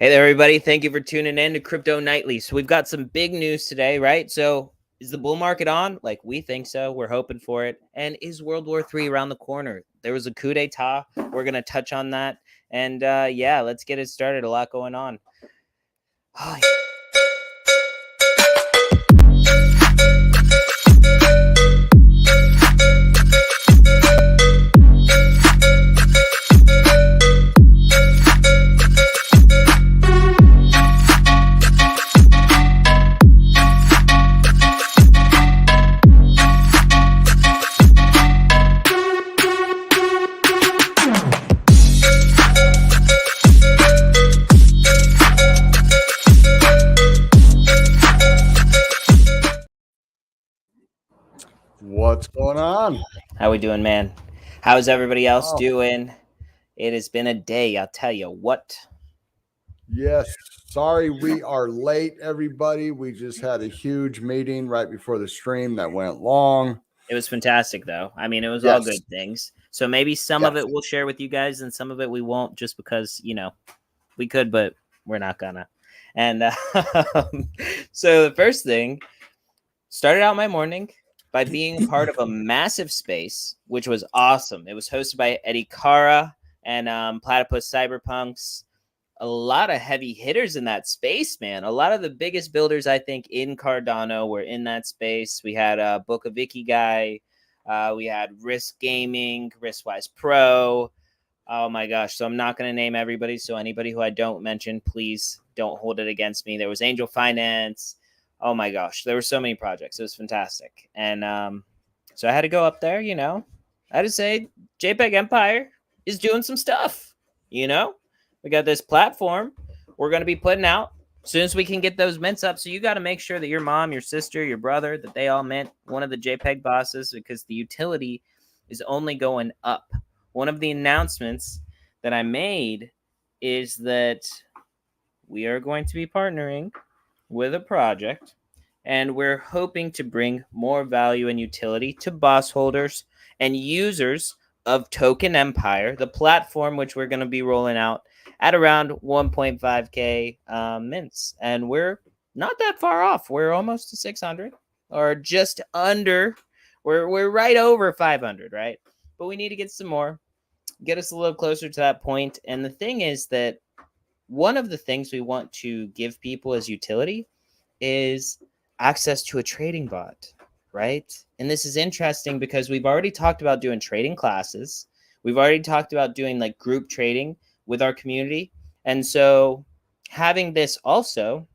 Hey there, everybody. Thank you for tuning in to Crypto Nightly. So we've got some big news today, right? So is the bull market on? Like, we think so. We're hoping for it. And is World War III around the corner? There was a coup d'etat. We're going to touch on that. And yeah, let's get it started. A lot going on. Oh, yeah. What's going on? How we doing, man? How's everybody else doing? It has been a day, I'll tell you what. Yes, sorry we are late, everybody. We just had a huge meeting right before the stream that went long. It was fantastic, though. I mean, it was all good things. So maybe some of it we'll share with you guys, and some of it we won't, just because, we could, but we're not gonna. And so the first thing, started out my morning by being part of a massive space, which was awesome. It was hosted by Eddie Cara and Platypus Cyberpunks. A lot of heavy hitters in that space, man. A lot of the biggest builders, I think, in Cardano were in that space. We had Book of Ikigai. We had Risk Gaming, Riskwise Pro. Oh my gosh. So I'm not going to name everybody. So anybody who I don't mention, please don't hold it against me. There was Angel Finance. Oh my gosh. There were so many projects. It was fantastic. And so I had to go up there, I had to say JPEG Empire is doing some stuff, We got this platform we're going to be putting out as soon as we can get those mints up. So you got to make sure that your mom, your sister, your brother, that they all mint one of the JPEG bosses, because the utility is only going up. One of the announcements that I made is that we are going to be partnering with a project, and we're hoping to bring more value and utility to boss holders and users of Token Empire, the platform which we're going to be rolling out at around 1.5K mints. And we're not that far off. We're almost to 600, or just under. We're right over 500, right? But we need to get some more, get us a little closer to that point. And the thing is that one of the things we want to give people as utility is access to a trading bot, right? And this is interesting because we've already talked about doing trading classes. We've already talked about doing like group trading with our community. And so having this also,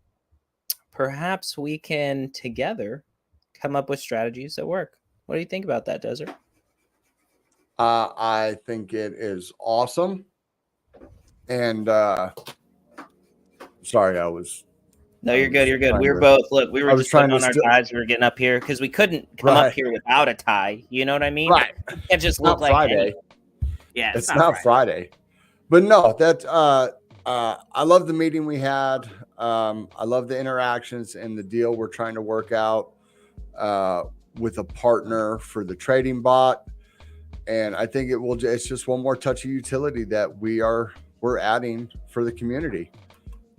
perhaps we can together come up with strategies that work. What do you think about that, Desert? I think it is awesome. And sorry, I was. No, you're good. You're good. We were both. Look, we were just putting on our ties. We were getting up here because we couldn't come up here without a tie. You know what I mean? Right. You can't just look like Friday. Yeah, it's not Friday. But no, that I love the meeting we had. I love the interactions and the deal we're trying to work out with a partner for the trading bot. And I think it's just one more touch of utility that we're adding for the community.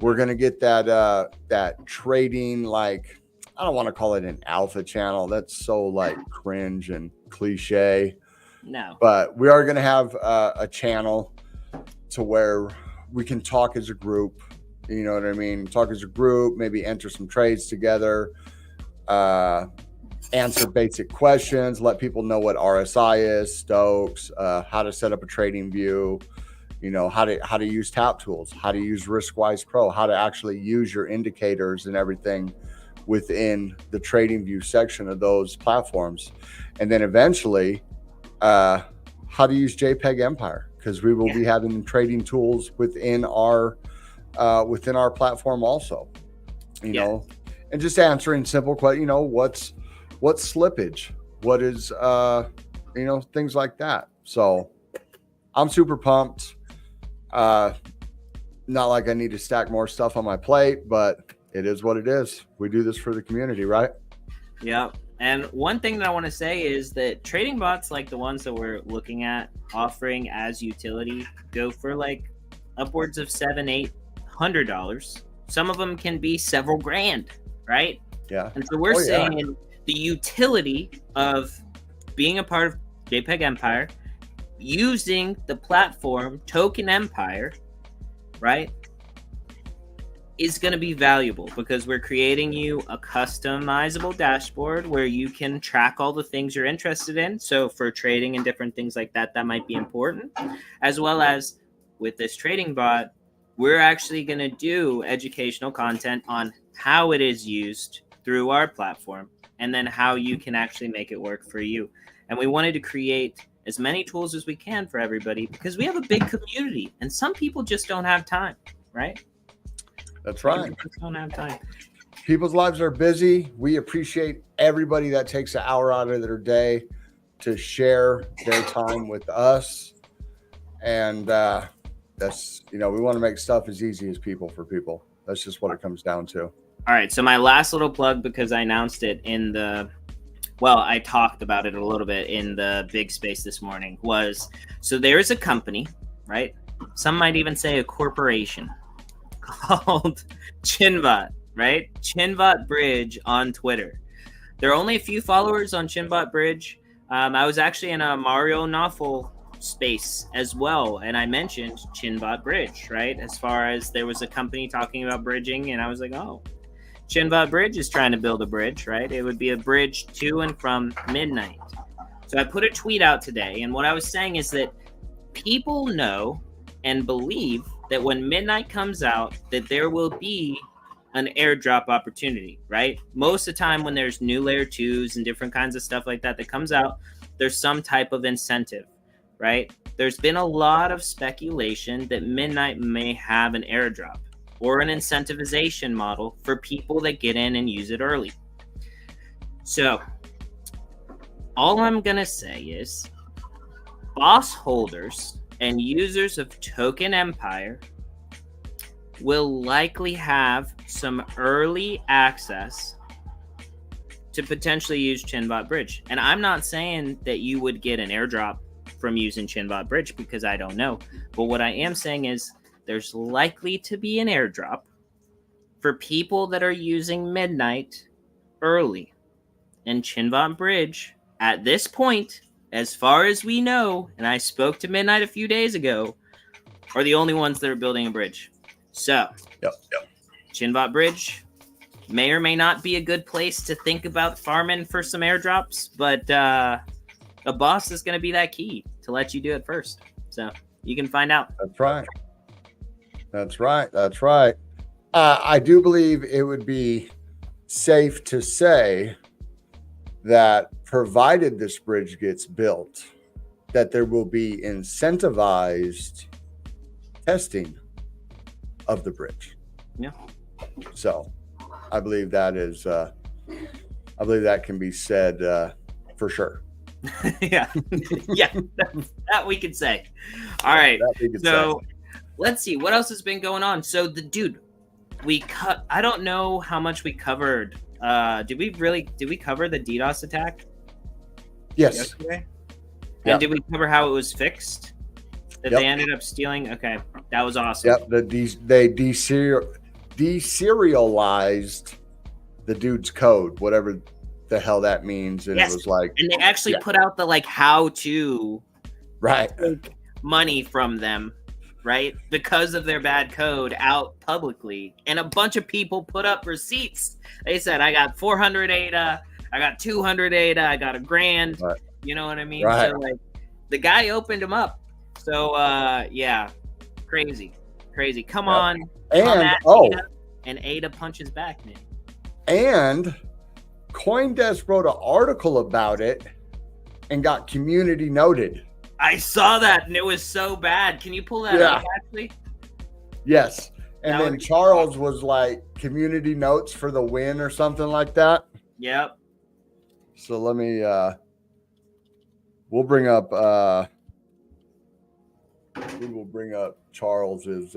We're going to get that trading, like, I don't want to call it an alpha channel. That's so like cringe and cliche. No. But we are going to have a channel to where we can talk as a group. You know what I mean? Talk as a group, maybe enter some trades together, answer basic questions, let people know what RSI is, Stokes, how to set up a trading view, how to use tap tools, how to use Riskwise Pro, how to actually use your indicators and everything within the trading view section of those platforms. And then eventually, how to use JPEG Empire, because we will be having trading tools within our platform also, know, and just answering simple questions, what's slippage, what is, things like that. So I'm super pumped. Not like I need to stack more stuff on my plate, but it is what it is. We do this for the community, right? Yeah. And one thing that I want to say is that trading bots like the ones that we're looking at offering as utility go for like upwards of $700, $100. Some of them can be several grand, right? Yeah. And so we're saying the utility of being a part of JPEG Empire, using the platform Token Empire, right, is going to be valuable because we're creating you a customizable dashboard where you can track all the things you're interested in. So for trading and different things like that, that might be important. As well as with this trading bot, we're actually going to do educational content on how it is used through our platform and then how you can actually make it work for you. And we wanted to create as many tools as we can for everybody because we have a big community and some people just don't have time, right? That's right. We just don't have time. People's lives are busy. We appreciate everybody that takes an hour out of their day to share their time with us. And that's, we want to make stuff as easy as for people. That's just what it comes down to. All right. So my last little plug, because I announced it I talked about it a little bit in the big space this morning, was, so there is a company, right? Some might even say a corporation called Chinbot, right? Chinbot Bridge on Twitter. There are only a few followers on Chinbot Bridge. I was actually in a Mario Naffle space as well, and I mentioned Chinbot Bridge, right? As far as there was a company talking about bridging, and I was like, oh, Chinbot Bridge is trying to build a bridge, right? It would be a bridge to and from midnight. So I put a tweet out today, and what I was saying is that people know and believe that when midnight comes out, that there will be an airdrop opportunity, right? Most of the time when there's new layer 2s and different kinds of stuff like that comes out, there's some type of incentive, right? There's been a lot of speculation that midnight may have an airdrop or an incentivization model for people that get in and use it early. So all I'm going to say is boss holders and users of Token Empire will likely have some early access to potentially use Chinbot Bridge. And I'm not saying that you would get an airdrop from using Chinbot Bridge because I don't know. But what I am saying is there's likely to be an airdrop for people that are using midnight early. And Chinbot Bridge, at this point, as far as we know, and I spoke to Midnight a few days ago, are the only ones that are building a bridge. So, Chinbot Bridge may or may not be a good place to think about farming for some airdrops, but a boss is going to be that key to let you do it first. So, you can find out. That's right. That's right. That's right. I do believe it would be safe to say that provided this bridge gets built, that there will be incentivized testing of the bridge. Yeah. So I believe that is, I believe that can be said for sure. Yeah. That we could say. All right. So let's see what else has been going on. So I don't know how much we covered. Did we cover the DDoS attack? Yes. Yesterday? And did we cover how it was fixed? That they ended up stealing? Okay. That was awesome. Yep. They deserialized the dude's code, whatever the hell that means. And it was like, and they actually put out the how to take money from them, right? Because of their bad code out publicly. And a bunch of people put up receipts. They said, I got 400 ADA, I got 200 ADA, I got $1,000. Right. You know what I mean? Right. So the guy opened them up. So crazy. Come on. And ADA, and ADA punches back, man. And CoinDesk wrote an article about it and got community noted. I saw that and it was so bad. Can you pull that up actually? Yes. And then Charles was like community notes for the win or something like that. Yep. So let me we'll bring up Charles's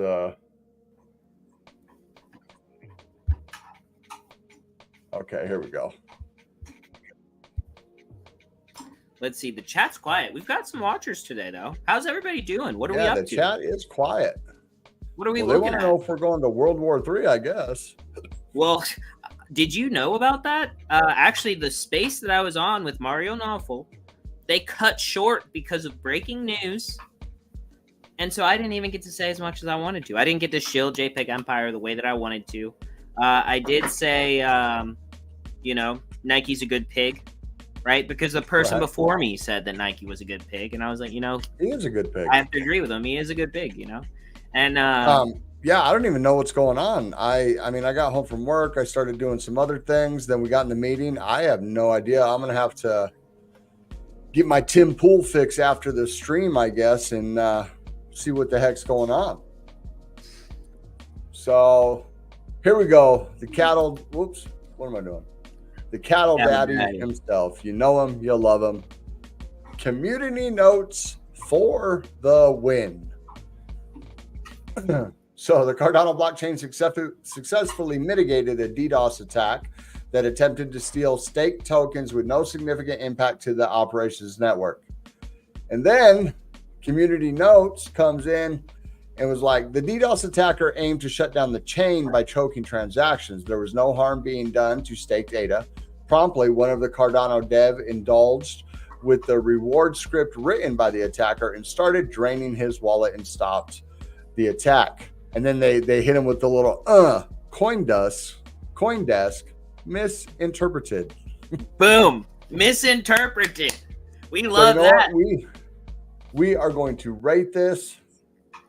okay, here we go. Let's see. The chat's quiet. We've got some watchers today, though. How's everybody doing? What are we up to? The chat is quiet. What are we Well, they looking want to at? know if we're going to World War III, I guess. Well, did you know about that? Actually, the space that I was on with Mario Nawful, they cut short because of breaking news. And so I didn't even get to say as much as I wanted to. I didn't get to shield JPEG Empire the way that I wanted to. I did say, Nike's a good pig, right? Because the person before me said that Nike was a good pig. And I was like, he is a good pig. I have to agree with him. He is a good pig, And yeah, I don't even know what's going on. I mean, I got home from work. I started doing some other things. Then we got in the meeting. I have no idea. I'm going to have to get my Tim Pool fix after the stream, I guess, and see what the heck's going on. So here we go. The cattle. Whoops. What am I doing? The cattle daddy himself. You know him. You'll love him. Community notes for the win. So the Cardano blockchain successfully mitigated a DDoS attack that attempted to steal staked tokens with no significant impact to the operations network. And then Community Notes comes in and was like, the DDoS attacker aimed to shut down the chain by choking transactions. There was no harm being done to staked data. Promptly, one of the Cardano dev indulged with the reward script written by the attacker and started draining his wallet and stopped the attack. And then they hit him with the little CoinDesk misinterpreted. Boom, misinterpreted. We love that. We are going to rate this.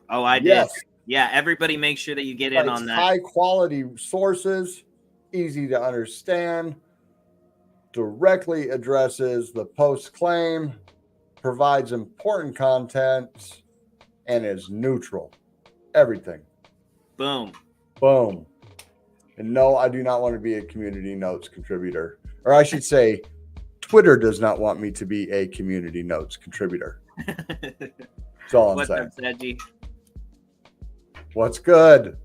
Oh, I did. Yes. Yeah, everybody make sure that you get in on that. High quality sources, easy to understand, directly addresses the post claim, provides important content, and is neutral. Everything. Boom. Boom. And no, I do not want to be a Community Notes contributor. Or I should say, Twitter does not want me to be a Community Notes contributor. That's all I'm saying. What's up, Sedgy? What's good?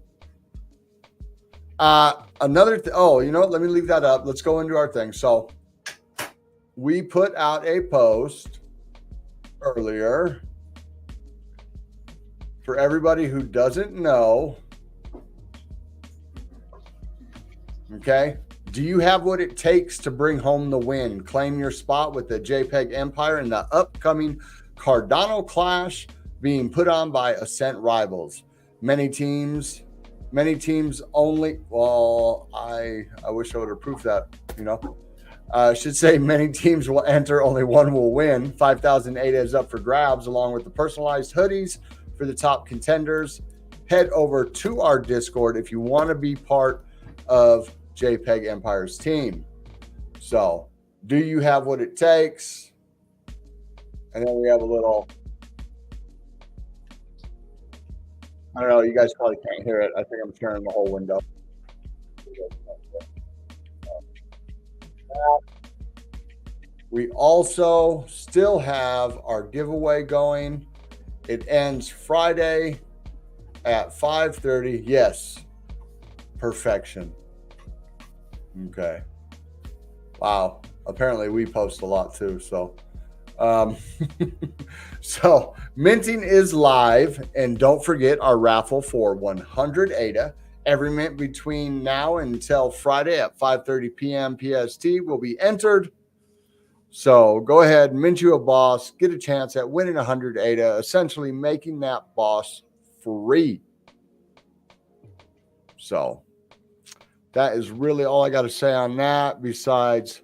Another you know what? Let me leave that up. Let's go into our thing. So we put out a post earlier. For everybody who doesn't know, okay, do you have what it takes to bring home the win? Claim your spot with the JPEG Empire in the upcoming Cardano Clash being put on by Ascent rivals. Many teams only. Well, I wish I would have proved that. I should say many teams will enter. Only one will win. 5,000 ADA is up for grabs, along with the personalized hoodies for the top contenders. Head over to our Discord if you want to be part of JPEG Empire's team. So, do you have what it takes? And then we have a little, I don't know, you guys probably can't hear it. I think I'm sharing the whole window. We also still have our giveaway going. It ends Friday at 5:30. Yes. Perfection. Okay. Wow. Apparently we post a lot too. So, so minting is live, and don't forget our raffle for 100 ADA. Every mint between now until Friday at 5:30 p.m. PST will be entered. So go ahead, mint you a boss, get a chance at winning 100 ADA, essentially making that boss free. So that is really all I got to say on that. Besides,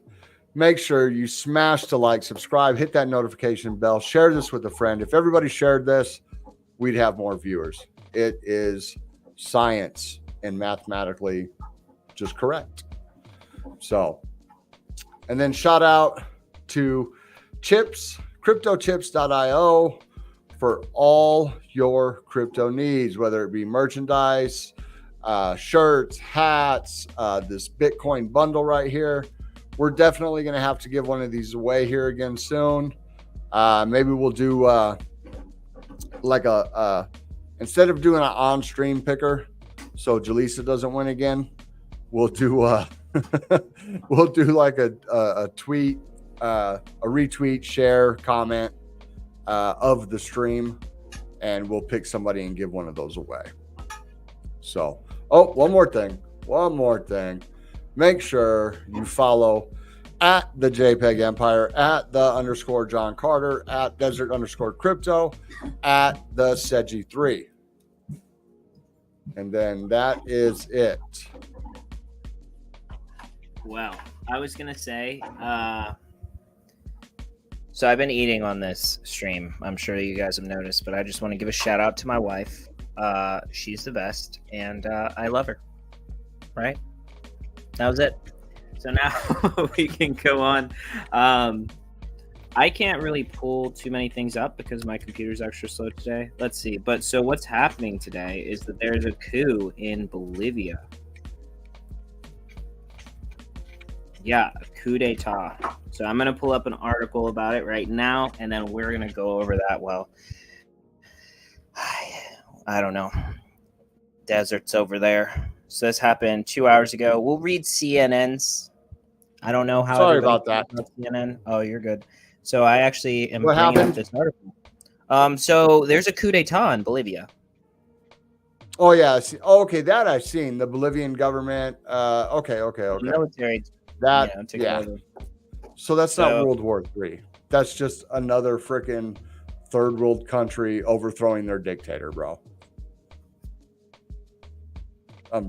make sure you smash the like, subscribe, hit that notification bell, share this with a friend. If everybody shared this, we'd have more viewers. It is science and mathematically just correct. So, and then shout out to Chips, cryptochips.io for all your crypto needs, whether it be merchandise, shirts, hats, this Bitcoin bundle right here. We're definitely going to have to give one of these away here again soon. Maybe we'll do like instead of doing an on-stream picker, so Jaleesa doesn't win again, we'll do we'll do like a tweet, a retweet, share, comment of the stream, and we'll pick somebody and give one of those away. So, oh, one more thing. Make sure you follow at the JPEG Empire, at the _ John Carter, at Desert _ Crypto, at the Seji3. And then that is it. Well, I was going to say, so I've been eating on this stream. I'm sure you guys have noticed, but I just want to give a shout out to my wife. She's the best, and I love her. Right? That was it. So now we can go on. I can't really pull too many things up because my computer's extra slow today. Let's see. But so what's happening today is that there's a coup in Bolivia. Yeah, a coup d'etat. So I'm going to pull up an article about it right now, and then we're going to go over that. Well, I don't know. Desert's over there. So this happened 2 hours ago. We'll read CNN's. I don't know how. Sorry about that. CNN. Oh, you're good. So I actually am What bringing happened? up this article. So there's a coup d'etat in Bolivia. Oh yeah. Okay, that I've seen. The Bolivian government. Okay. The military. That took over. So that's not World War III. That's just another freaking third world country overthrowing their dictator, bro. I'm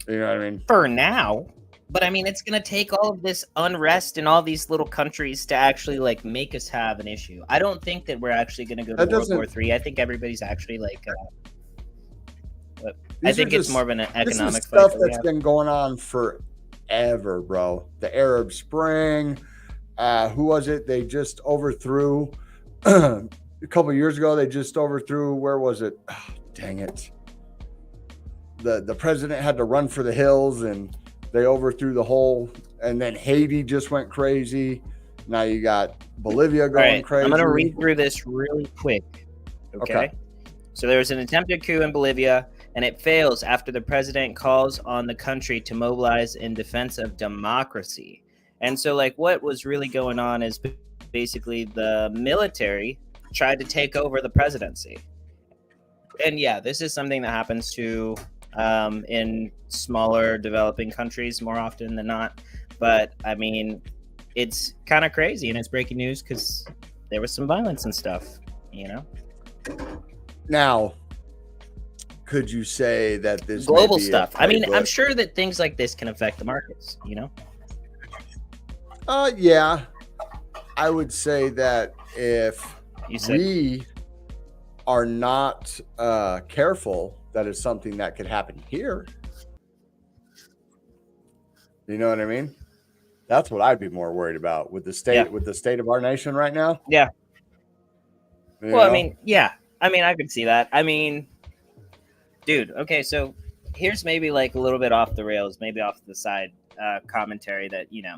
you know what I mean? For now. But I mean, it's going to take all of this unrest in all these little countries to actually like make us have an issue. I don't think that we're actually going to go to World War III. I think everybody's actually like, I think it's more of an economic this is stuff that's been going on forever, bro. The Arab Spring. Who was it? They just overthrew a couple of years ago. They just overthrew. Where was it? Oh, dang it. The president had to run for the hills, and they overthrew the whole. And then Haiti just went crazy. Now you got Bolivia going crazy. I'm going to read through this really quick. Okay. So there was an attempted coup in Bolivia, and it fails after the president calls on the country to mobilize in defense of democracy. And so, like, what was really going on is basically the military tried to take over the presidency. And yeah, this is something that happens to in smaller developing countries more often than not. But I mean, it's kind of crazy, and it's breaking news because there was some violence and stuff, you know? Now, could you say that this global stuff? I mean, I'm sure that things like this can affect the markets, you know? Yeah. I would say that if we are not careful, that is something that could happen here. You know what I mean? That's what I'd be more worried about with the state of our nation right now. Yeah. I mean, yeah. I mean, I could see that. I mean, dude, okay, so here's maybe like a little bit off the rails, maybe off the side commentary that, you know,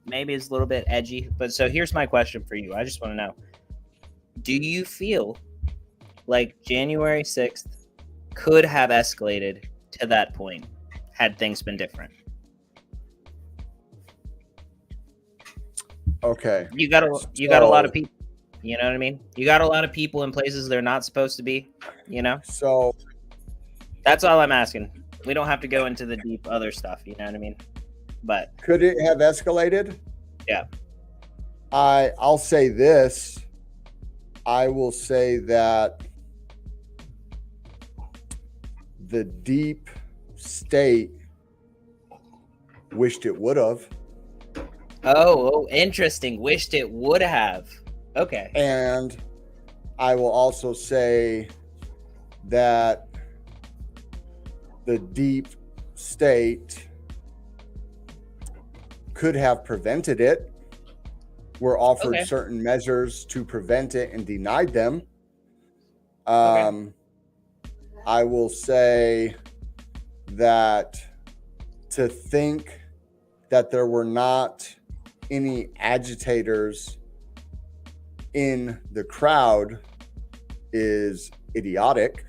maybe is a little bit edgy. But so here's my question for you. I just want to know, do you feel like January 6th could have escalated to that point had things been different? Okay. You got a lot of people. You know what I mean? You got a lot of people in places they're not supposed to be, you know? So that's all I'm asking. We don't have to go into the deep other stuff, you know what I mean? But could it have escalated? Yeah. I'll say this. I will say that the deep state wished it would have. Oh, interesting. Wished it would have. Okay. And I will also say that the deep state could have prevented it, were offered certain measures to prevent it and denied them. I will say that to think that there were not any agitators in the crowd is idiotic.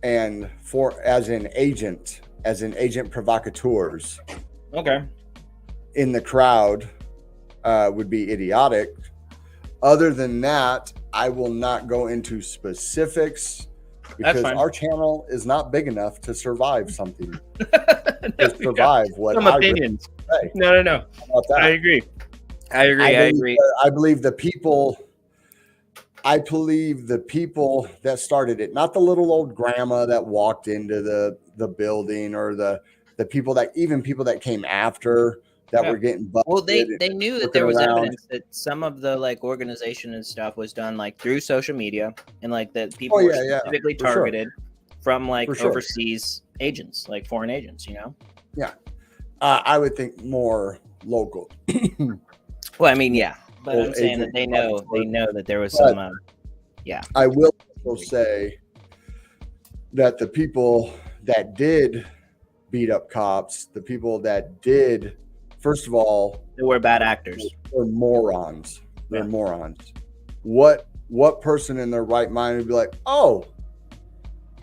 And as an agent provocateurs in the crowd would be idiotic. Other than that, I will not go into specifics because our channel is not big enough to survive something. To survive what some opinions. Say. No. I agree. I believe the people that started it, not the little old grandma that walked into the building, or the people that came after that were getting busted. Well, they knew that there was evidence that some of the like organization and stuff was done like through social media, and like that people were specifically targeted from like overseas agents, like foreign agents, you know? Yeah. I would think more local. Well, I mean, yeah, but I'm saying that they know that there was some, I will also say that the people that did beat up cops, the people that did, first of all, they were bad actors. They're morons. They're morons. What person in their right mind would be like, oh,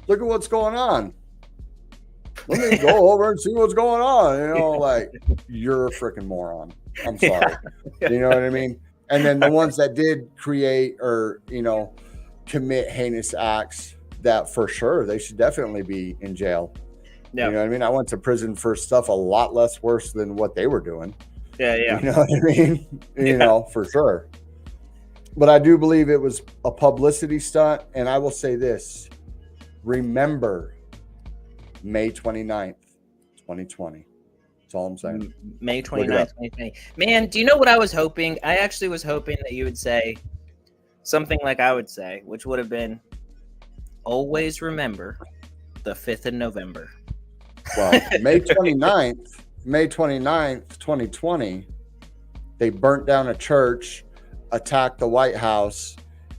look at what's going on. Let me go over and see what's going on. You know, like, you're a freaking moron. I'm sorry. You know what I mean? And then the ones that did create or, you know, commit heinous acts, that for sure, they should definitely be in jail. Yeah. You know what I mean? I went to prison for stuff a lot less worse than what they were doing. Yeah. You know what I mean? You know, for sure. But I do believe it was a publicity stunt. And I will say this. Remember May 29th, 2020. That's all I'm saying. May 29th, 2020. Man, do you know what I was hoping? I actually was hoping that you would say something like I would say, which would have been, always remember the 5th of November. Well, May 29th, 2020, they burnt down a church, attacked the White House,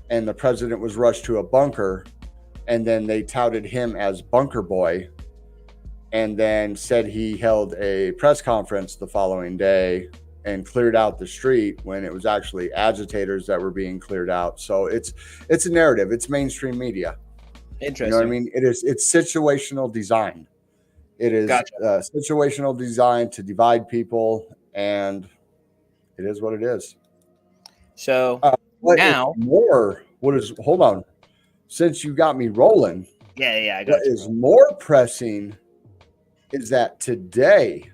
and the president was rushed to a bunker. And then they touted him as Bunker Boy, and then said he held a press conference the following day and cleared out the street when it was actually agitators that were being cleared out. So it's a narrative. It's mainstream media. Interesting. You know what I mean? It's situational design. It is situational design to divide people, and it is what it is. So now hold on. Since you got me rolling. Yeah, I got what is more pressing is that today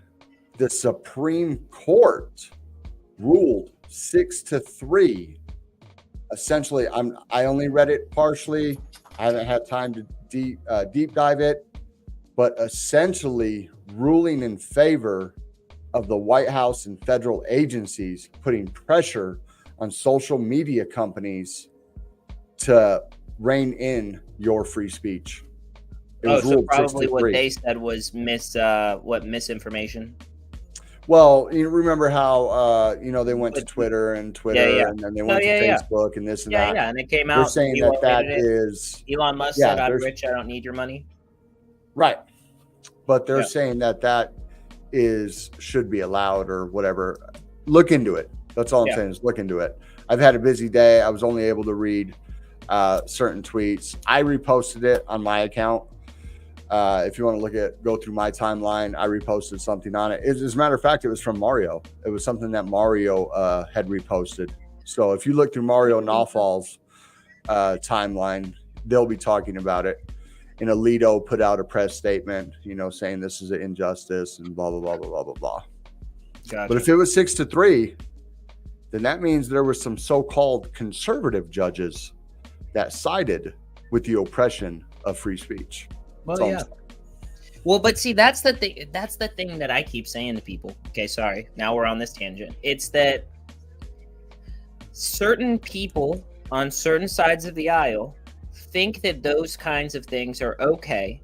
the Supreme Court ruled 6-3. Essentially, I only read it partially. I haven't had time to deep dive it, but essentially ruling in favor of the White House and federal agencies, putting pressure on social media companies to rein in your free speech. So probably what they said was misinformation. Well, you remember how they went to Twitter and then they went to Facebook and this and that. Yeah, and it came out. They're saying that is Elon Musk said, "I'm rich. I don't need your money." Right, but they're saying that should be allowed or whatever. Look into it. That's all I'm saying is look into it. I've had a busy day. I was only able to read certain tweets. I reposted it on my account. If you want to go through my timeline, I reposted something on it. As a matter of fact, it was from Mario. It was something that Mario had reposted. So if you look through Mario Nawfal's timeline, they'll be talking about it. And Alito put out a press statement, saying this is an injustice and blah, blah, blah, blah, blah, blah, blah. Gotcha. But if it was 6-3, then that means there were some so-called conservative judges that sided with the oppression of free speech. Well, yeah. Well, but see, that's the thing. That's the thing that I keep saying to people. Okay, sorry. Now we're on this tangent. It's that certain people on certain sides of the aisle think that those kinds of things are okay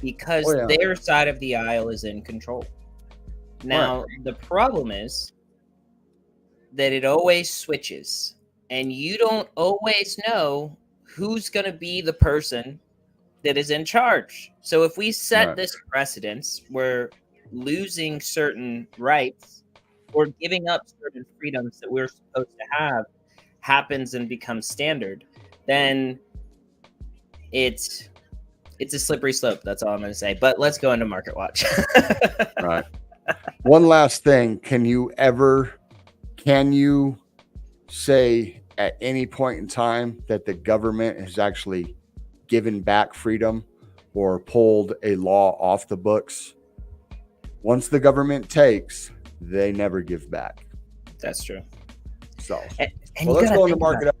because their side of the aisle is in control. Now, the problem is that it always switches, and you don't always know who's going to be the person that is in charge. So if we set this precedence where losing certain rights or giving up certain freedoms that we're supposed to have happens and becomes standard, then it's a slippery slope. That's all I'm going to say. But let's go into Market Watch. Right. One last thing. Can you say at any point in time that the government has actually given back freedom or pulled a law off the books. Once the government takes, they never give back. That's true. So, and well, let's go into market.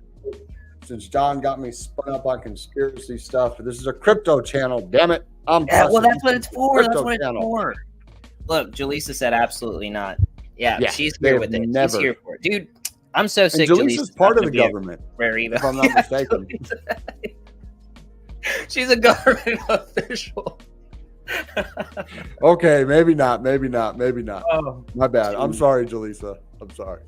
Since John got me spun up on conspiracy stuff, this is a crypto channel. Damn it! Well, that's what it's for. That's what it's for. Look, Jaleesa said absolutely not. Yeah, she's here with it. She's here for it, dude. I'm so sick. Jaleesa's part of the government. If I'm not mistaken. She's a government official. Okay, maybe not. Oh, my bad. I'm sorry, Jaleesa. I'm sorry.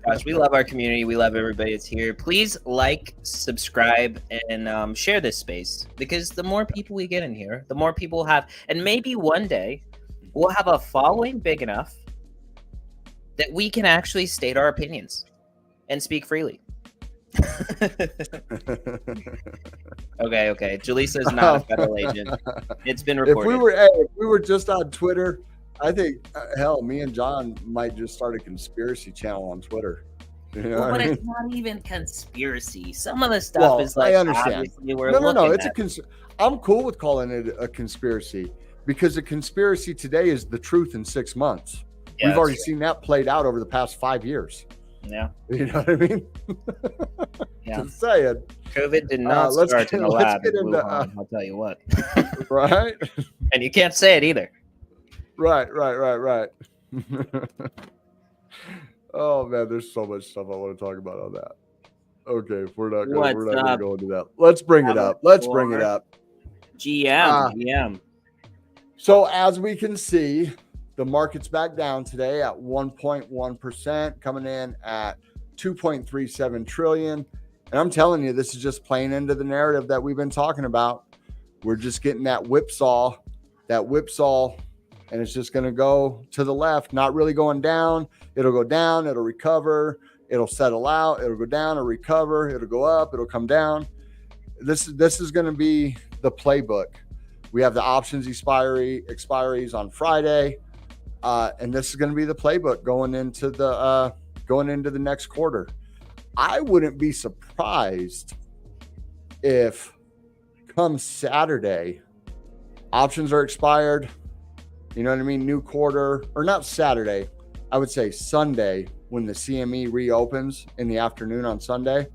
Gosh, we love our community. We love everybody that's here. Please like, subscribe, and share this space, because the more people we get in here, the more people have, and maybe one day we'll have a following big enough that we can actually state our opinions and speak freely. Okay. Jaleesa is not a federal agent. It's been reported. If we were just on Twitter, I think, hell, me and John might just start a conspiracy channel on Twitter. You know but it's not even conspiracy. Some of the stuff is like, I understand. No. I'm cool with calling it a conspiracy, because a conspiracy today is the truth in 6 months. Yeah, we've already seen that played out over the past 5 years. Yeah. You know what I mean? Yeah. Just saying. COVID did not start in the lab. I'll tell you what. Right? And you can't say it either. Right. Oh man, there's so much stuff I want to talk about on that. Okay, we're not gonna go into that. Let's bring it up. GM. So as we can see, the market's back down today at 1.1%, coming in at 2.37 trillion. And I'm telling you, this is just playing into the narrative that we've been talking about. We're just getting that whipsaw, and it's just going to go to the left, not really going down. It'll go down, it'll recover, it'll settle out, it'll go down, it'll recover, it'll go up, it'll come down. This is going to be the playbook. We have the options expiries on Friday, and this is going to be the playbook going into the next quarter. I wouldn't be surprised if come Saturday, options are expired. You know what I mean? New quarter, or not Saturday, I would say Sunday, when the CME reopens in the afternoon on Sunday,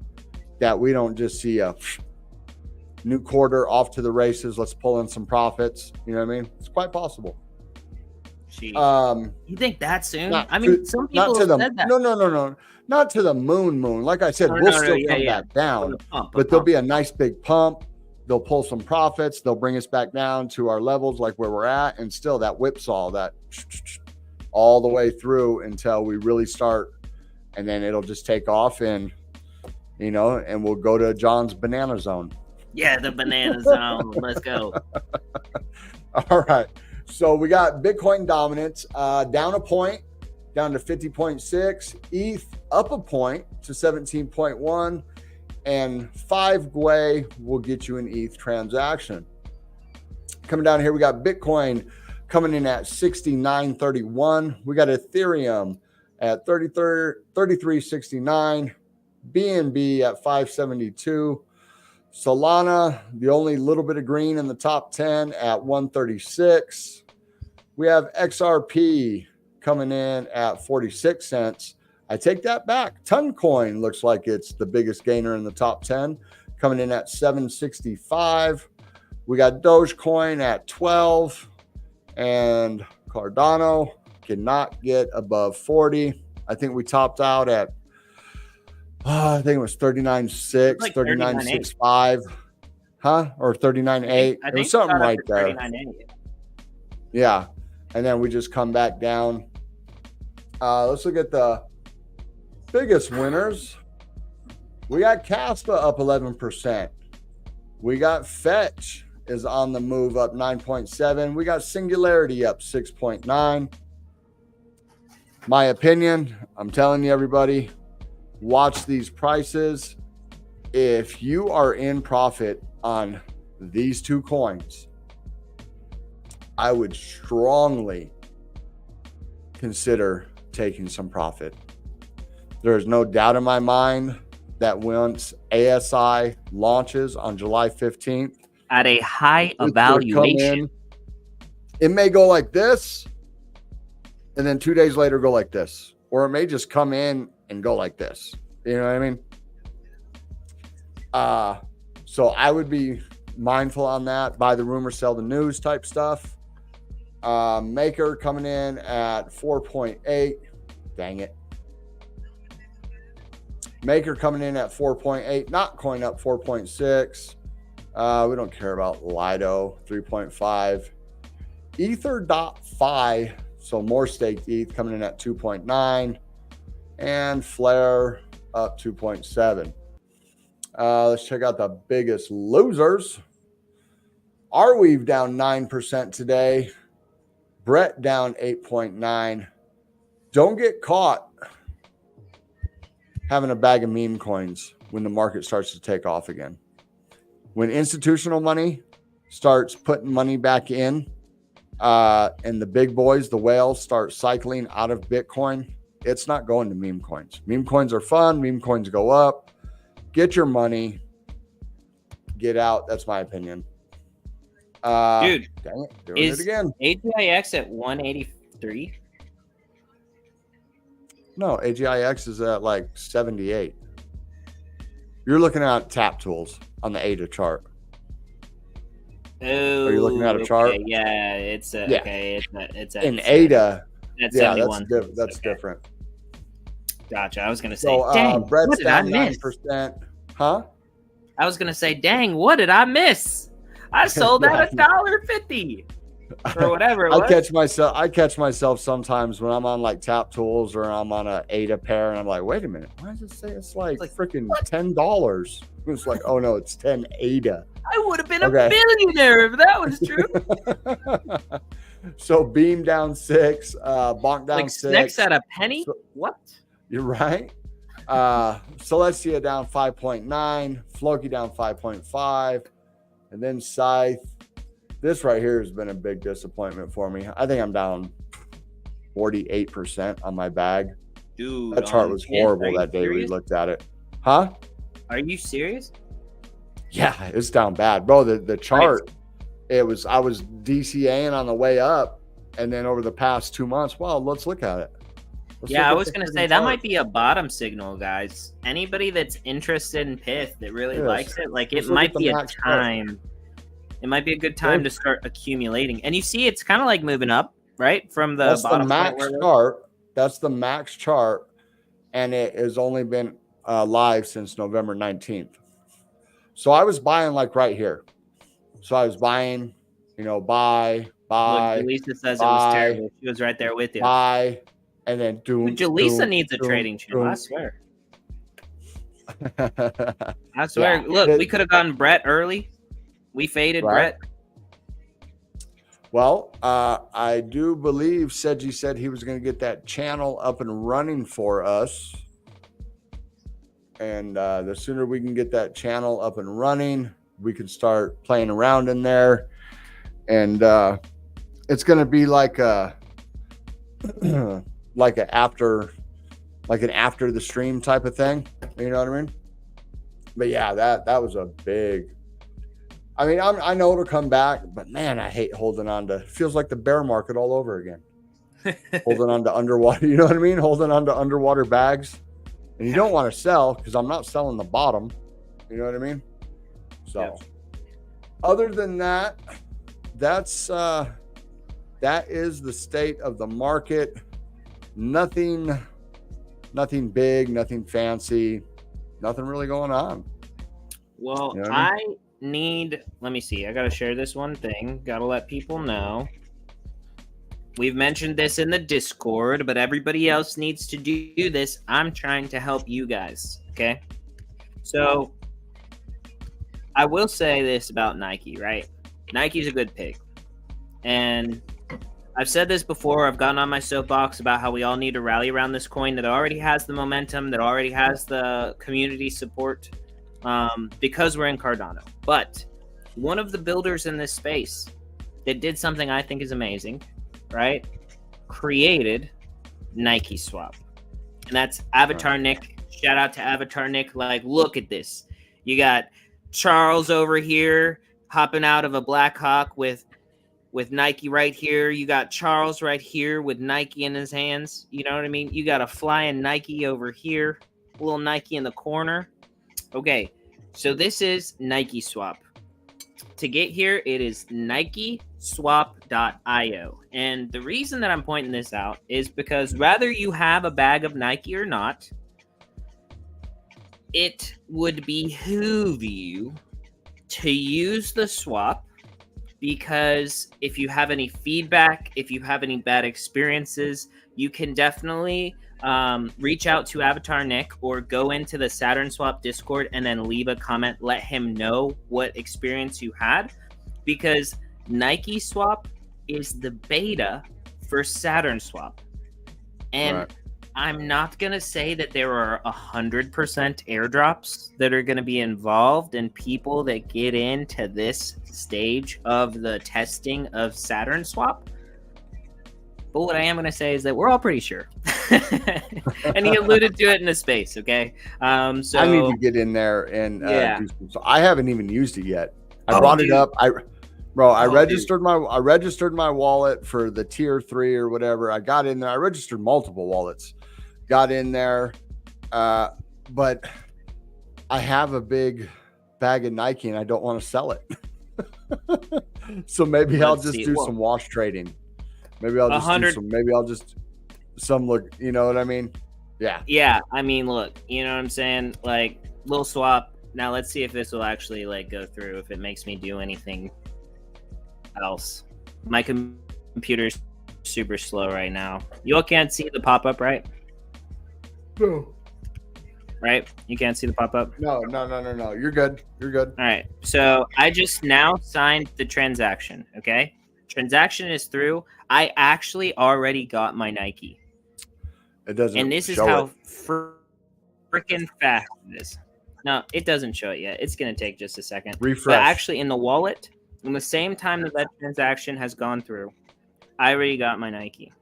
that we don't just see a new quarter off to the races. Let's pull in some profits. You know what I mean? It's quite possible. You think that soon? Some people have said that. No. Not to the moon. Like I said, we'll still come back down, but there'll be a nice big pump. They'll pull some profits. They'll bring us back down to our levels, like where we're at, and still that whipsaw, that all the way through until we really start, and then it'll just take off, and and we'll go to John's banana zone. Yeah, the banana zone. Let's go. All right. So we got Bitcoin dominance down a point, down to 50.6. ETH up a point to 17.1. And 5 Gwei will get you an ETH transaction. Coming down here, we got Bitcoin coming in at 69.31. We got Ethereum at 33.69. BNB at 572. Solana, the only little bit of green in the top 10 at 136. We have XRP coming in at 46 cents. I take that back. Toncoin looks like it's the biggest gainer in the top 10, coming in at 765. We got Dogecoin at 12, and Cardano cannot get above 40. I think we topped out at I think it was 39.6, like 39.65, or 39.8. It was something right there. Yeah, and then we just come back down. Let's look at the biggest winners. We got Caspa up 11%. We got Fetch is on the move, up 9.7. We got Singularity up 6.9. My opinion, I'm telling you, everybody, watch these prices. If you are in profit on these two coins, I would strongly consider taking some profit. There is no doubt in my mind that once ASI launches on July 15th, at a high evaluation, it may go like this, and then 2 days later go like this, or it may just come in and go like this. You know what I mean? So I would be mindful on that. Buy the rumor, sell the news type stuff. Maker coming in at 4.8. Dang it. Maker coming in at 4.8. Not coin up 4.6. We don't care about Lido 3.5. Ether.fi. So more staked ETH coming in at 2.9. And Flare up 2.7. Let's check out the biggest losers. Arweave down 9% today. Brett down 8.9. Don't get caught having a bag of meme coins when the market starts to take off again. When institutional money starts putting money back in, and the big boys, the whales, start cycling out of Bitcoin, it's not going to meme coins. Meme coins are fun. Meme coins go up. Get your money. Get out. That's my opinion. Dude, dang it, doing it again. AGIX at 183? No, AGIX is at like 78. You're looking at tap tools on the ADA chart. Oh, are you looking at a chart? Yeah, it's okay. It's in ADA. That's yeah, 71. That's different. Gotcha. I was gonna say, dang, Brett's what did I miss? 9%. Huh? I was gonna say, dang, what did I miss? I sold at $1.50 or whatever. I catch myself sometimes when I'm on like tap tools or I'm on a ADA pair, and I'm like, wait a minute, why does it say it's like freaking $10? It's like, oh no, it's 10 ADA. I would have been a billionaire if that was true. So Beam down 6, Bonk down 6. Next at a penny? So, what? You're right. Celestia down 5.9, Floki down 5.5, and then Scythe. This right here has been a big disappointment for me. I think I'm down 48% on my bag. Dude, that chart was horrible that day we looked at it. Huh? Are you serious? Yeah, it's down bad, bro. The chart, I was DCAing on the way up, and then over the past 2 months, well, let's look at it. I was going to say that might be a bottom signal, guys. Anybody that's interested in Pith that really likes it, like it might be a time. It might be a good time to start accumulating. And you see, it's kind of like moving up, right? From the bottom. Max chart. That's the max chart. And it has only been live since November 19th. So I was buying like right here. So I was buying, buy. Look, Lisa says it was terrible. She was right there with you. Buy. And then Lisa needs a trading channel, I swear. I swear. Yeah. Look, we could have gotten Brett early. We faded Brett. Well, I do believe Seji said he was going to get that channel up and running for us. And the sooner we can get that channel up and running, we can start playing around in there. And it's going to be like a after the stream type of thing. You know what I mean? But yeah, that was a big. I mean, I know it'll come back, but man, I hate holding on to. Feels like the bear market all over again. Holding on to underwater, you know what I mean? Holding on to underwater bags, and you don't want to sell because I'm not selling the bottom. You know what I mean? So, other than that, that is the state of the market. Nothing big, nothing fancy, nothing really going on. Well, you know what I mean? Let me see. I got to share this one thing. Got to let people know. We've mentioned this in the Discord, but everybody else needs to do this. I'm trying to help you guys. Okay. So I will say this about Nike, right? Nike's a good pick. And I've said this before. I've gotten on my soapbox about how we all need to rally around this coin that already has the momentum, that already has the community support, because we're in Cardano. But one of the builders in this space that did something I think is amazing, right? Created Nike Swap. And that's Avatar Nick Shout out to Avatar Nick. Like, look at this. You got Charles over here hopping out of a Black Hawk with Nike right here. You got Charles right here with Nike in his hands. You know what I mean? You got a flying Nike over here, a little Nike in the corner. Okay, so this is Nike Swap. To get here, it is NikeSwap.io. And the reason that I'm pointing this out is because whether you have a bag of Nike or not, it would behoove you to use the swap, because if you have any feedback, if you have any bad experiences, you can definitely reach out to Avatar Nick or go into the Saturn Swap Discord and then leave a comment. Let him know what experience you had, because Nike Swap is the beta for Saturn Swap. And right. I'm not going to say that there are 100% airdrops that are going to be involved in people that get into this stage of the testing of Saturn Swap. But what I am going to say is that we're all pretty sure. And he alluded to it in the space, okay? So I need to get in there and do some, so I haven't even used it yet. I brought it up. I registered my wallet for the tier 3 or whatever. I got in there. I registered multiple wallets. Got in there, but I have a big bag of Nike and I don't want to sell it. So maybe I'll just do some wash trading. Maybe I'll just some look, you know what I mean? Yeah. Yeah. I mean, look, you know what I'm saying? Like, little swap. Now let's see if this will actually like go through, if it makes me do anything else. My computer's super slow right now. You all can't see the pop-up, right? No. Right? You can't see the pop-up? No. You're good. All right. So I just now signed the transaction, okay? Transaction is through. I actually already got my Nike. It doesn't. And this is how freaking fast it is. No, it doesn't show it yet. It's going to take just a second. Refresh. But actually in the wallet, in the same time that transaction has gone through, I already got my Nike.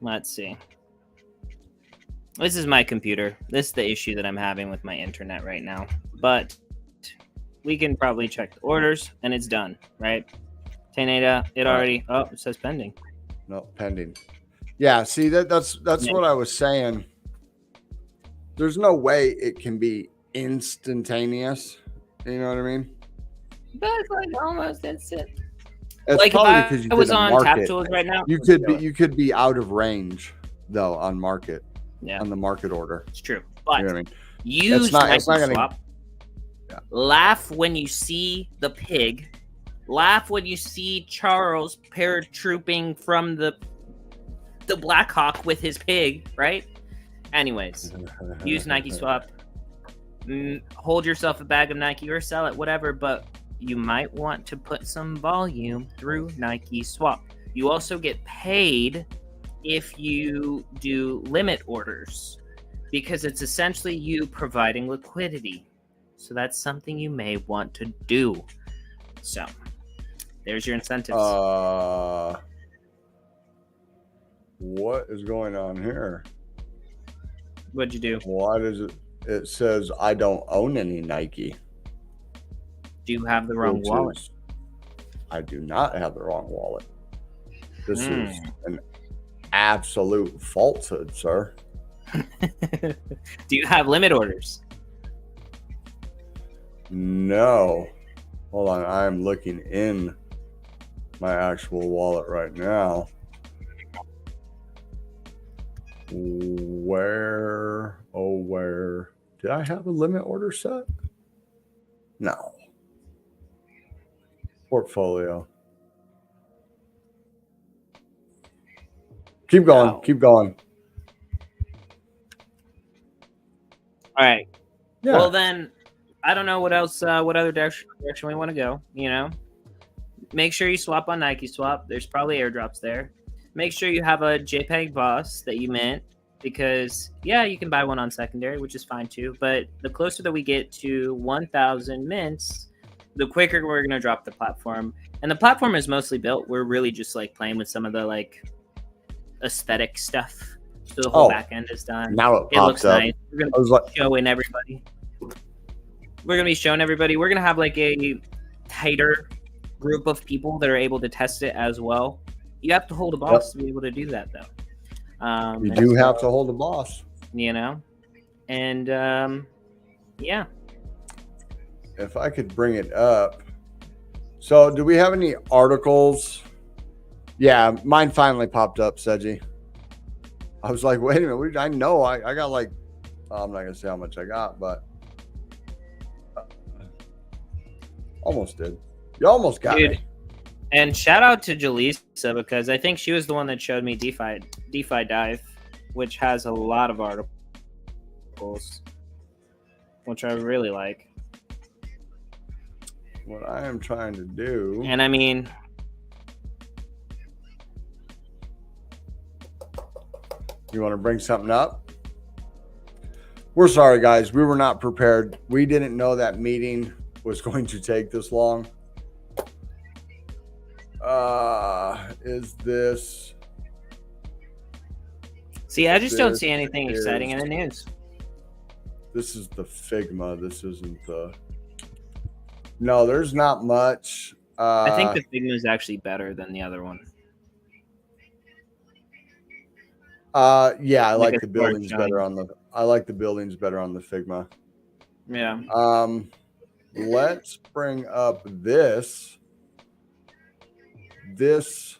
Let's see. This is my computer. This is the issue that I'm having with my internet right now. But we can probably check the orders, and it's done, right? Teneda, it already... Oh, it says pending. No, pending. Yeah, see, that's what I was saying. There's no way it can be instantaneous. You know what I mean? But it's like almost instant. It's like probably because you was on Tap Tools right now. You could be out of range though on market. Yeah. On the market order. It's true. But you know what I mean? Use Nike Swap. Yeah. Laugh when you see the pig. Laugh when you see Charles paratrooping from the Black Hawk with his pig, right? Anyways, use Nike Swap. Hold yourself a bag of Nike or sell it, whatever, but you might want to put some volume through Nike Swap. You also get paid if you do limit orders, because it's essentially you providing liquidity. So that's something you may want to do. So there's your incentives. What is going on here? What'd you do? Why does it says I don't own any Nike? Do you have the wrong wallet? I do not have the wrong wallet. This is an absolute falsehood, sir. Do you have limit orders? No. Hold on, I am looking in my actual wallet right now. Where did I have a limit order set? No. Portfolio. Keep going. Wow. Keep going. All right. Yeah. Well, then, I don't know what else, what other direction we want to go, you know? Make sure you swap on Nike Swap. There's probably airdrops there. Make sure you have a JPEG boss that you mint, because, yeah, you can buy one on secondary, which is fine too. But the closer that we get to 1,000 mints, the quicker we're going to drop the platform. And the platform is mostly built. We're really just like playing with some of the like aesthetic stuff So the whole back end is done. Now it looks up. nice. We're going to be showing everybody. We're going to be showing everybody. We're going to have like a tighter group of people that are able to test it as well. You have to hold a boss to be able to do that, though. You do have to hold a boss. You know? And, yeah. If I could bring it up. So, do we have any articles? Yeah, mine finally popped up, Seji. I was like, wait a minute. I know I got like, I'm not going to say how much I got, but almost did. You almost got it. And shout out to Jaleesa, because I think she was the one that showed me DeFi Dive, which has a lot of articles, which I really like. What I am trying to do. And I mean, you want to bring something up? We're sorry, guys. We were not prepared. We didn't know that meeting was going to take this long. Is this? See, I just don't see anything exciting in the news. This is the Figma. This isn't the. No, there's not much. I think the Figma is actually better than the other one. Yeah, I like the buildings better on the. I like the buildings better on the Figma. Yeah. Let's bring up this. This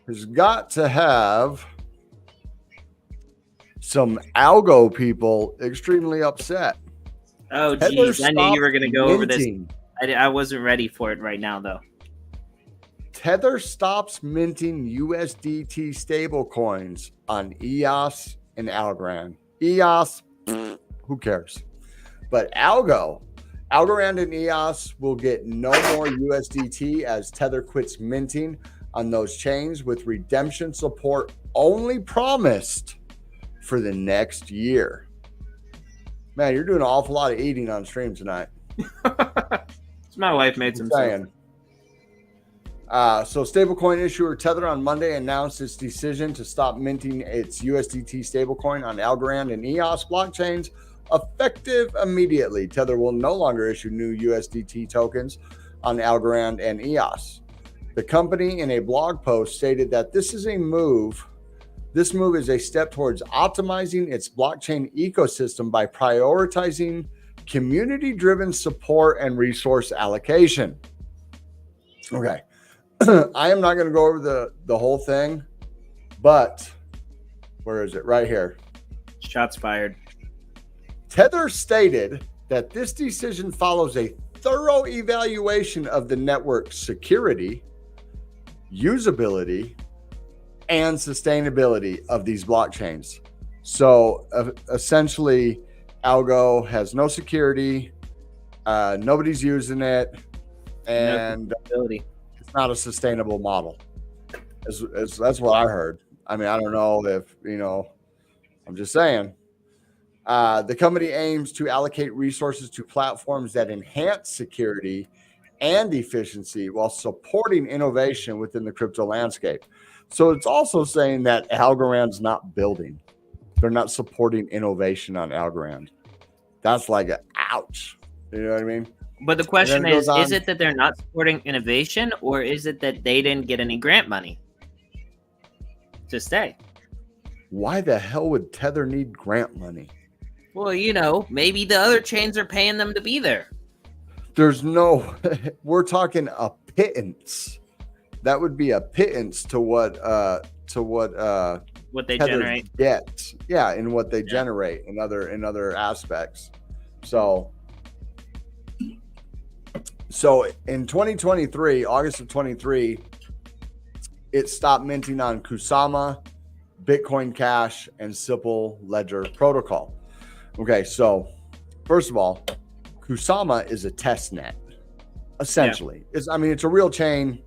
has got to have some algo people extremely upset. Oh, geez. I knew you were going to go over this. I wasn't ready for it right now, though. Tether stops minting USDT stablecoins on EOS and Algorand. EOS, who cares? But Algorand and EOS will get no more USDT as Tether quits minting on those chains, with redemption support only promised for the next year. Man, you're doing an awful lot of eating on stream tonight. My wife made some sense. So stablecoin issuer Tether on Monday announced its decision to stop minting its USDT stablecoin on Algorand and EOS blockchains effective immediately. Tether will no longer issue new USDT tokens on Algorand and EOS. The company in a blog post stated that this is a move. This move is a step towards optimizing its blockchain ecosystem by prioritizing community-driven support and resource allocation. Okay. I am not going to go over the whole thing, but where is it? Right here. Shots fired. Tether stated that this decision follows a thorough evaluation of the network's security, usability, and sustainability of these blockchains. So essentially, Algo has no security, nobody's using it, and it's not a sustainable model. That's what I heard. I mean, I don't know if, I'm just saying. The company aims to allocate resources to platforms that enhance security and efficiency while supporting innovation within the crypto landscape. So it's also saying that Algorand's not building. They're not supporting innovation on Algorand. That's like an ouch. You know what I mean? But the question is it that they're not supporting innovation, or is it that they didn't get any grant money to stay? Why the hell would Tether need grant money? Well, maybe the other chains are paying them to be there. We're talking a pittance. That would be a pittance to what they Tether generate. Gets. Yeah, in what they generate in other aspects. So in 2023, August of 23, it stopped minting on Kusama, Bitcoin Cash, and Simple Ledger Protocol. Okay, so first of all, Kusama is a test net, essentially. Yeah. It's a real chain,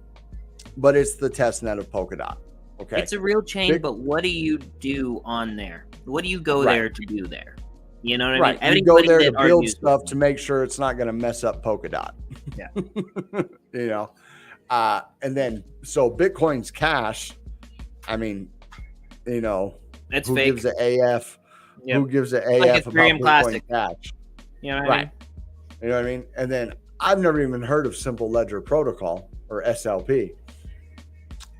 but it's the test net of Polkadot. Okay, it's a real chain, but what do you do on there? What do you go there to do there? You know what I mean? You go there to build stuff to make sure it's not going to mess up Polkadot. Yeah. And then so Bitcoin's Cash, You know, It's who fake. gives a AF? Yep. Who gives a Like AF about Ethereum Bitcoin Classic. Cash? You know what I Right. mean? You know what I mean? And then I've never even heard of Simple Ledger Protocol or SLP.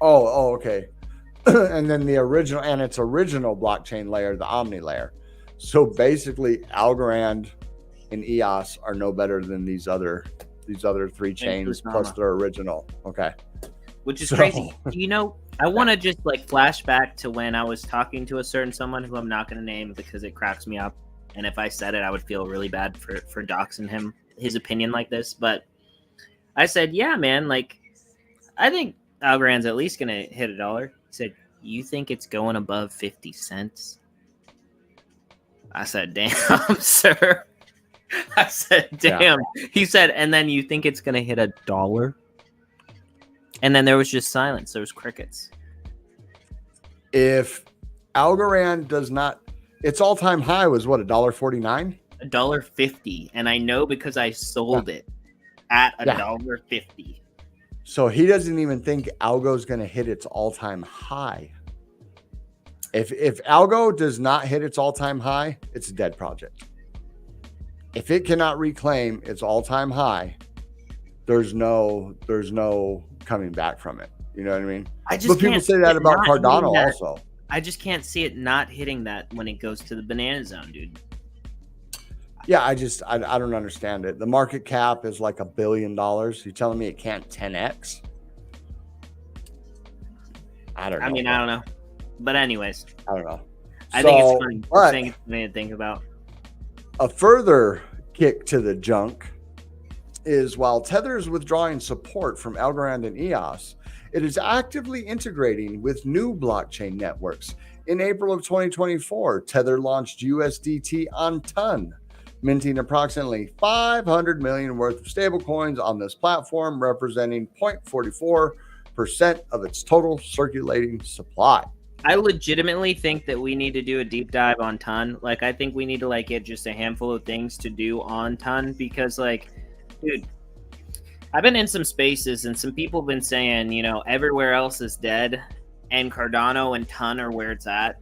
Oh, okay. And then the original, and its original blockchain layer, the Omni layer. So basically, Algorand and EOS are no better than these other three chains plus their original. Okay. Which is crazy. You know, I want to just like flash back to when I was talking to a certain someone who I'm not going to name because it cracks me up. And if I said it, I would feel really bad for doxing him, his opinion like this. But I said, yeah, man, like, I think Algorand's at least going to hit $1. He said, you think it's going above 50 cents? I said, damn, sir. I said, damn. Yeah. He said, and then you think it's going to hit $1? And then there was just silence. There was crickets. If Algorand does not, its all-time high was what, $1.49? $1.50. And I know because I sold it at $1.50. So he doesn't even think Algo's going to hit its all-time high. If Algo does not hit its all-time high, it's a dead project. If it cannot reclaim its all-time high, there's no coming back from it. You know what I mean? But people say that about Cardano also. I just can't see it not hitting that when it goes to the banana zone, dude. Yeah, I don't understand it. The market cap is like $1 billion. You're telling me it can't 10x? I don't know. I mean, I don't know. But anyways. I don't know. I think it's funny. I think it's funny to think about. A further kick to the junk is while Tether is withdrawing support from Algorand and EOS, it is actively integrating with new blockchain networks. In April of 2024, Tether launched USDT on Ton, minting approximately 500 million worth of stablecoins on this platform, representing 0.44% of its total circulating supply. I legitimately think that we need to do a deep dive on Ton. Like, I think we need to like get just a handful of things to do on Ton because, like, dude, I've been in some spaces and some people have been saying, you know, everywhere else is dead and Cardano and Ton are where it's at.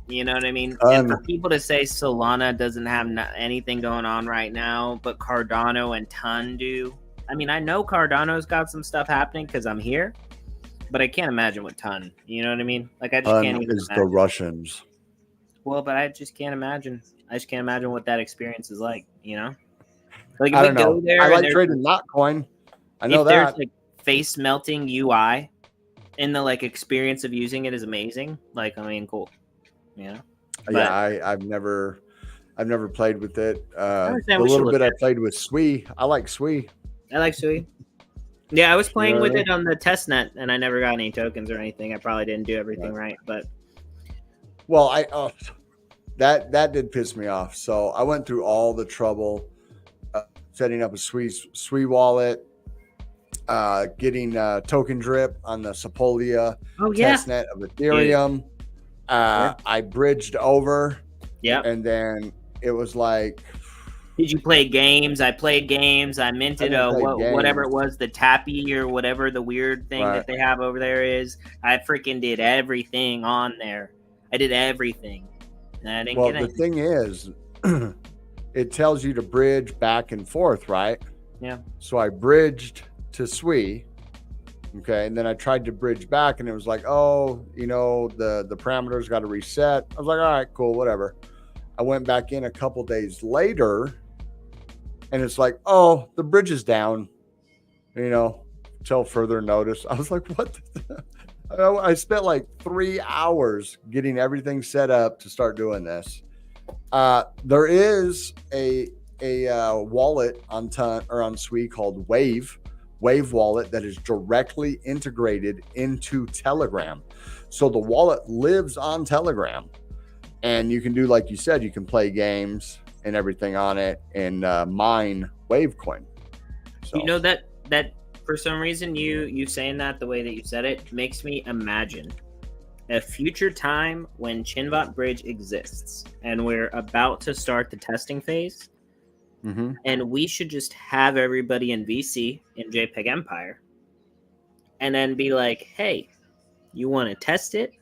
You know what I mean? And for people to say Solana doesn't have anything going on right now, but Cardano and Ton do. I mean, I know Cardano's got some stuff happening because I'm here. But I can't imagine what Ton. You know what I mean? Like I just can't even imagine. The Russians. Well, but I just can't imagine. I just can't imagine what that experience is like. You know, like if I we don't go know. there, I like trading Notcoin. I know if that. There's like face melting UI, and the like experience of using it is amazing. Like I mean, cool. You know. But, yeah, I've never played with it. The little bit I played with Sui. I like Sui. I like Sui. Yeah, I was playing with it on the test net, and I never got any tokens or anything. I probably didn't do everything right, but well, that did piss me off. So I went through all the trouble setting up a Sui wallet, getting token drip on the Sepolia test net of Ethereum. I bridged over, and then it was like. Did you play games? I played games. I minted whatever it was, the tappy or whatever the weird thing that they have over there is. I freaking did everything on there. I did everything. And I didn't get anything. The thing is, it tells you to bridge back and forth, right? Yeah. So I bridged to Sui. Okay. And then I tried to bridge back and it was like, oh, you know, the parameters got to reset. I was like, all right, cool, whatever. I went back in a couple days later. And it's like, oh, the bridge is down, you know, till further notice. I was like, what? I spent like 3 hours getting everything set up to start doing this. There is a wallet on Ton or on Sui called Wave wallet that is directly integrated into Telegram. So the wallet lives on Telegram. And you can do, like you said, you can play games and everything on it and mine Wavecoin. So. You know that for some reason you saying that the way that you said it makes me imagine a future time when Chinbot Bridge exists and we're about to start the testing phase. Mm-hmm. And we should just have everybody in VC in Jpg Empire and then be like, hey, you want to test it?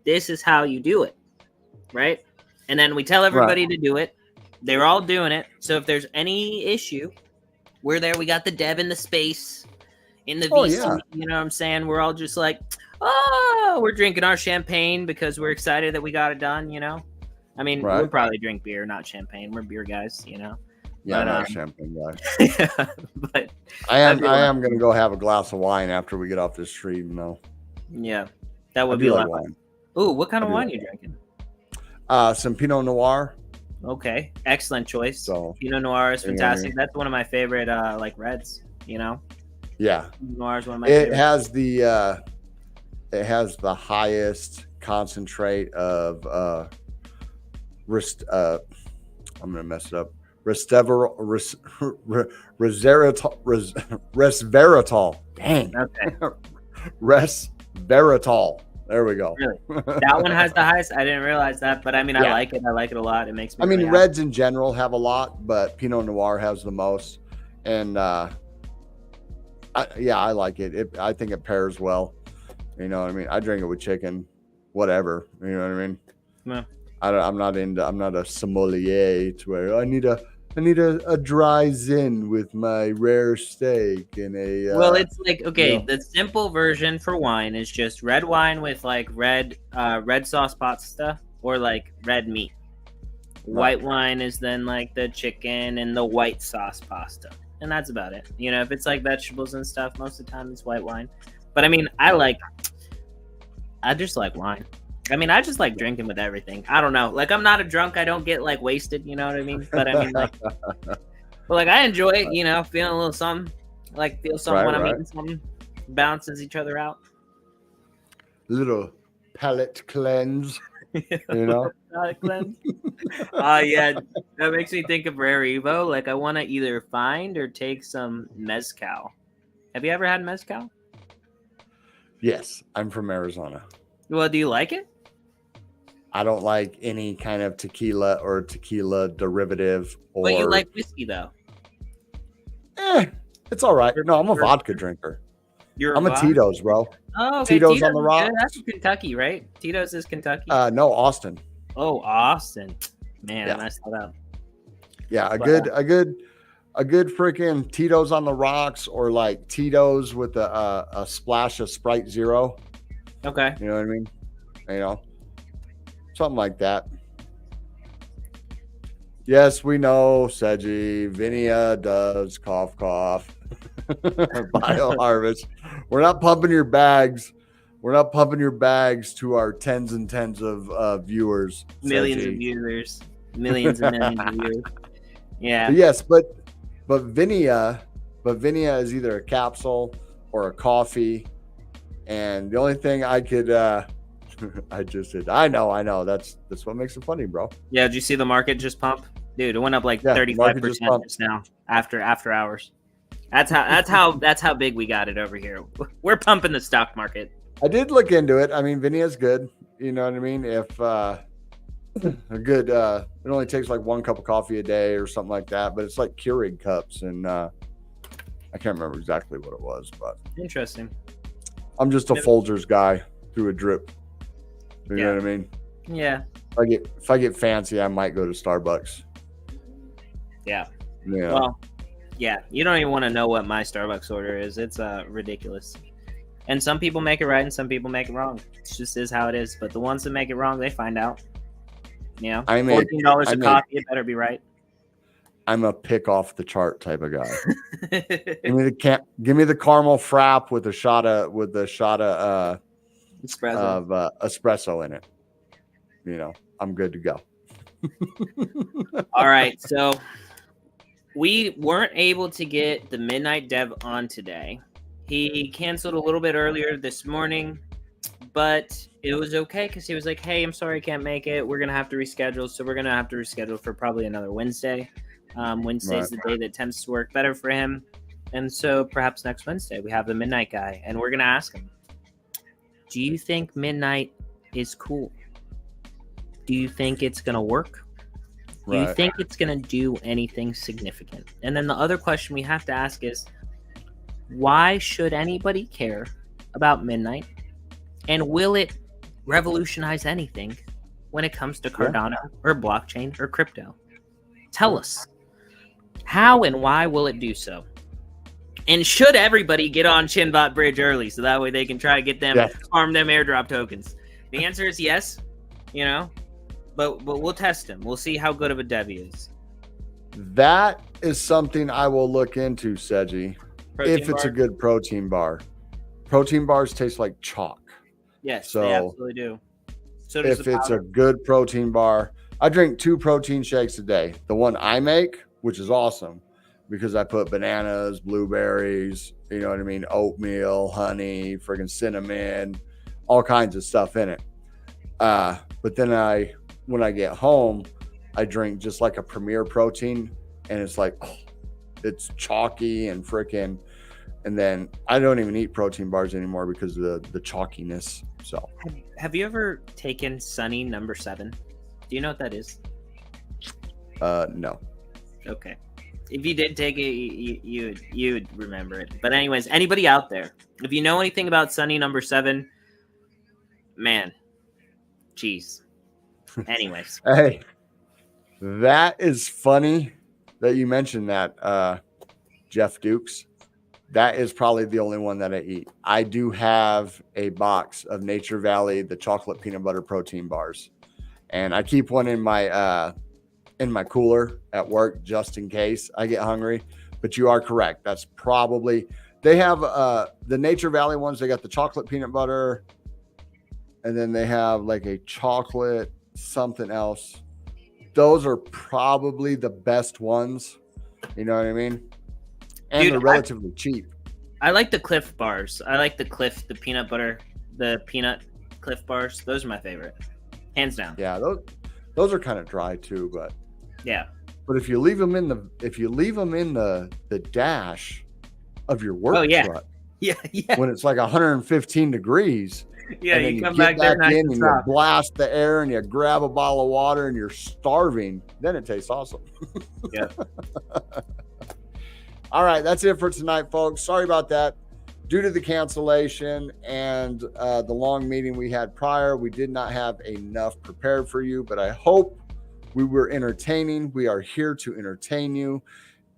this is how you do it, right? And then we tell everybody to do it. They're all doing it. So if there's any issue, we're there. We got the dev in the space, in the VC. Yeah. You know what I'm saying? We're all just like, oh, we're drinking our champagne because we're excited that we got it done, you know? I mean, we'll probably drink beer, not champagne. We're beer guys, you know? Yeah, not a champagne guy. Yeah, but I am going to go have a glass of wine after we get off this stream, though. Yeah, that would be a lot. Wine. Ooh, what kind of wine are you drinking? Some Pinot Noir. Okay, excellent choice. So Pinot Noir is fantastic. That's one of my favorite, like reds. You know. Yeah. Pinot Noir is one of my. It has the highest concentrate of I'm gonna mess it up. Resveratrol. Dang. Okay. Resveratrol. There we go. Really? That one has the highest. I didn't realize that, but I mean, I like it. I like it a lot. It makes me. I mean, really reds in general have a lot, but Pinot Noir has the most. And I like it. I think it pairs well. You know what I mean? I drink it with chicken, whatever. You know what I mean? Yeah. I'm not a sommelier to where I need a dry zin with my rare steak and a. Well, it's like the simple version for wine is just red wine with like red sauce pasta or like red meat. White wine is then like the chicken and the white sauce pasta, and that's about it. You know, if it's like vegetables and stuff, most of the time it's white wine. But I mean, I just like wine. I mean, I just like drinking with everything. I don't know. Like, I'm not a drunk. I don't get like wasted. You know what I mean? But I mean, like, but like I enjoy it. You know, feeling a little something. Like feel something when I'm eating something. Balances each other out. Little palate cleanse. You know. Palate cleanse. Yeah, that makes me think of Rare Evo. Like, I want to either find or take some mezcal. Have you ever had mezcal? Yes, I'm from Arizona. Well, do you like it? I don't like any kind of tequila or tequila derivative. But you like whiskey, though. It's all right. No, I'm a vodka drinker. I'm a Tito's, bro. Oh, okay. Tito's on the rocks. Yeah, that's Kentucky, right? Tito's is Kentucky. No, Austin. Oh, Austin. Man, I messed that up. Yeah, a good freaking Tito's on the rocks, or like Tito's with a splash of Sprite Zero. Okay. You know what I mean? You know, something like that. Yes, we know, Seji. Vinia does cough. Bioharvest. We're not pumping your bags. We're not pumping your bags to our tens and tens of viewers. Millions Seji. of viewers. Millions and millions of viewers. Yeah. But yes, but Vinia is either a capsule or a coffee. And the only thing I could I just said, I know. That's what makes it funny, bro. Yeah, did you see the market just pump? Dude, it went up like 35% just now after hours. That's how big we got it over here. We're pumping the stock market. I did look into it. I mean, Vinia's good. You know what I mean? If a good it only takes like 1 cup of coffee a day or something like that, but it's like Keurig cups, and I can't remember exactly what it was, but interesting. I'm just a Folgers guy through a drip. You know what I mean? Yeah. If I get fancy, I might go to Starbucks. Yeah. Yeah. Well, yeah. You don't even want to know what my Starbucks order is. It's ridiculous. And some people make it right and some people make it wrong. It just is how it is. But the ones that make it wrong, they find out. You know, $14 a coffee, it better be right. I'm a pick off the chart type of guy. Give me the caramel frap with a shot of espresso in it. You know, I'm good to go. All right, so we weren't able to get the Midnight Dev on today. He canceled a little bit earlier this morning, but it was okay because he was like, "Hey, I'm sorry I can't make it. We're gonna have to reschedule." So we're gonna have to reschedule for probably another Wednesday. Wednesday's the day that tends to work better for him. And so perhaps next Wednesday we have the Midnight guy, and we're going to ask him, do you think Midnight is cool? Do you think it's going to work? Do you think it's going to do anything significant? And then the other question we have to ask is, why should anybody care about Midnight? And will it revolutionize anything when it comes to Cardano or blockchain or crypto. Tell us, how and why will it do so? And should everybody get on Chinbot Bridge early so that way they can try to get them, farm them airdrop tokens? The answer is yes, you know, but we'll test them. We'll see how good of a dev he is. That is something I will look into, Seji, if it's a good protein bar. Protein bars taste like chalk. Yes, so they absolutely do. So does if it's a good protein bar, I drink 2 protein shakes a day. The one I make, which is awesome, because I put bananas, blueberries, you know what I mean, oatmeal, honey, friggin' cinnamon, all kinds of stuff in it. But then when I get home, I drink just like a Premier Protein, and it's like, it's chalky and freaking, and then I don't even eat protein bars anymore because of the chalkiness. So have you ever taken Sunny number 7? Do you know what that is? No. Okay. If you did take it, you would remember it. But anyways, anybody out there, if you know anything about Sunny number 7, man, jeez. Anyways. Hey, that is funny that you mentioned that, Jeff Dukes. That is probably the only one that I eat. I do have a box of Nature Valley, the chocolate peanut butter protein bars, and I keep one in my cooler at work just in case I get hungry. But you are correct. That's probably, they have the Nature Valley ones. They got the chocolate peanut butter, and then they have like a chocolate something else. Those are probably the best ones. You know what I mean? And dude, they're relatively cheap. I like the Cliff bars. I like the peanut butter, the peanut Cliff bars. Those are my favorite, hands down. Yeah, those are kind of dry too, but yeah. But if you leave them in the dash of your work truck, yeah, when it's like 115 degrees, yeah, and then you come back there in and you blast the air and you grab a bottle of water and you're starving, then it tastes awesome. Yeah. All right, that's it for tonight, folks. Sorry about that. Due to the cancellation and the long meeting we had prior, we did not have enough prepared for you, but I hope we were entertaining. We are here to entertain you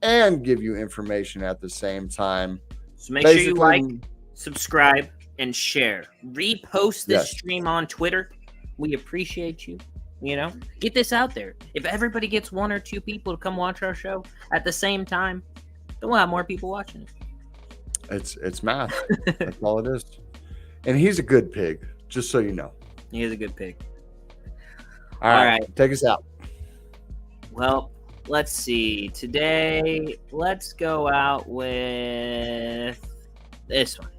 and give you information at the same time. So make sure you like, subscribe, and share. Repost this stream on Twitter. We appreciate you. You know, get this out there. If everybody gets 1 or 2 people to come watch our show at the same time, then we'll have more people watching it. It's math. That's all it is. And he's a good pig, just so you know. He is a good pig. All right. Take us out. Well, let's see. Today, let's go out with this one.